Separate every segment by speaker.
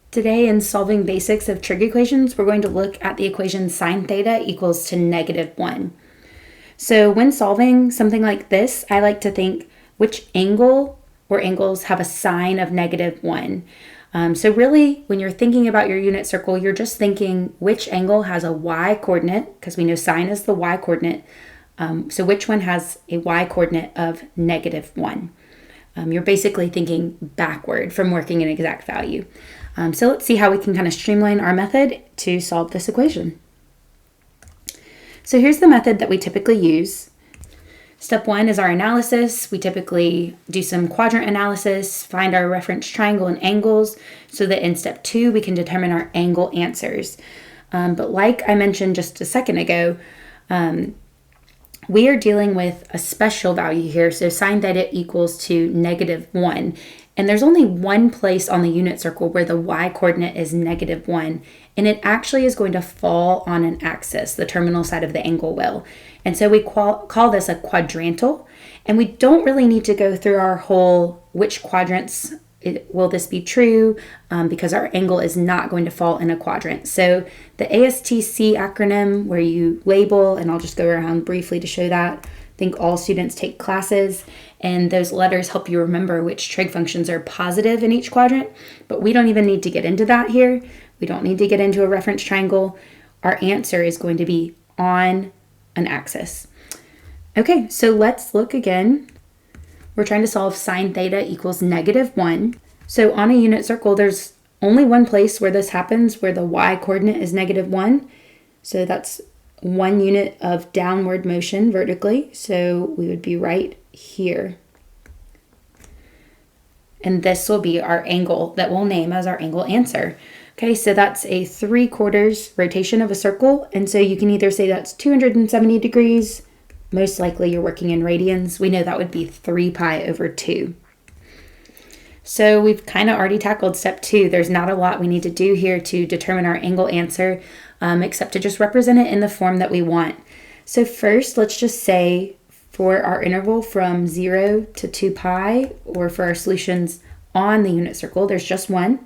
Speaker 1: Today in solving basics of trig equations, we're going to look at the equation sine theta equals to -1. So when solving something like this, I like to think which angle or angles have a sine of -1. So really, when you're thinking about your unit circle, you're just thinking which angle has a y coordinate, because we know sine is the y coordinate. So which one has a y coordinate of -1? You're basically thinking backward from working an exact value. So let's see how we can kind of streamline our method to solve this equation. So here's the method that we typically use. Step 1 is our analysis. We typically do some quadrant analysis, find our reference triangle and angles, so that in step 2 we can determine our angle answers. But like I mentioned just a second ago, we are dealing with a special value here. So sine theta equals to -1. And there's only one place on the unit circle where the y coordinate is -1. And it actually is going to fall on an axis, the terminal side of the angle will. And so we call this a quadrantal. And we don't really need to go through our whole which quadrants will this be true, because our angle is not going to fall in a quadrant. So the ASTC acronym, where you label, and I'll just go around briefly to show that. I think all students take classes, and those letters help you remember which trig functions are positive in each quadrant, but we don't even need to get into that here. We don't need to get into a reference triangle. Our answer is going to be on an axis. Okay, so let's look again. We're trying to solve sine theta equals -1. So on a unit circle, there's only one place where this happens, where the y coordinate is -1. So that's 1 unit of downward motion vertically. So we would be right here. And this will be our angle that we'll name as our angle answer. Okay, so that's a 3/4 rotation of a circle. And so you can either say that's 270 degrees. Most likely you're working in radians. We know that would be 3 pi over 2. So we've kind of already tackled step 2. There's not a lot we need to do here to determine our angle answer, except to just represent it in the form that we want. So first, let's just say for our interval from 0 to 2 pi, or for our solutions on the unit circle, there's just one.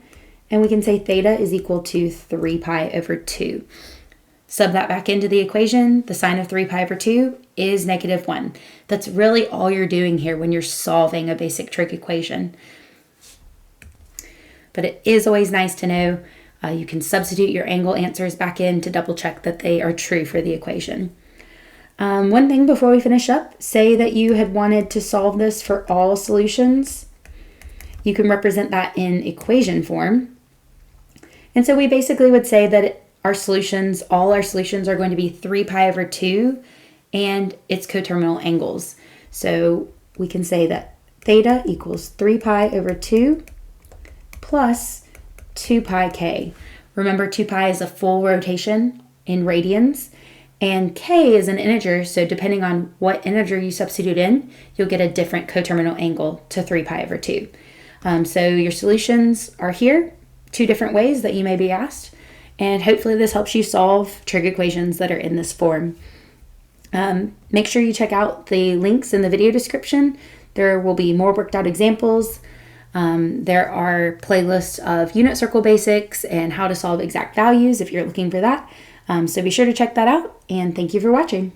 Speaker 1: And we can say theta is equal to 3 pi over 2. Sub that back into the equation. The sine of 3 pi over 2 is -1. That's really all you're doing here when you're solving a basic trig equation. But it is always nice to know you can substitute your angle answers back in to double check that they are true for the equation. One thing before we finish up, say that you had wanted to solve this for all solutions. You can represent that in equation form. And so we basically would say that all our solutions are going to be 3 pi over 2 and its coterminal angles. So we can say that theta equals 3 pi over 2 plus 2 pi k. Remember, 2 pi is a full rotation in radians, and k is an integer, so depending on what integer you substitute in, you'll get a different coterminal angle to 3 pi over 2. So your solutions are here, 2 different ways that you may be asked, and hopefully this helps you solve trig equations that are in this form. Make sure you check out the links in the video description. There will be more worked out examples. There are playlists of unit circle basics and how to solve exact values if you're looking for that. So be sure to check that out, and thank you for watching.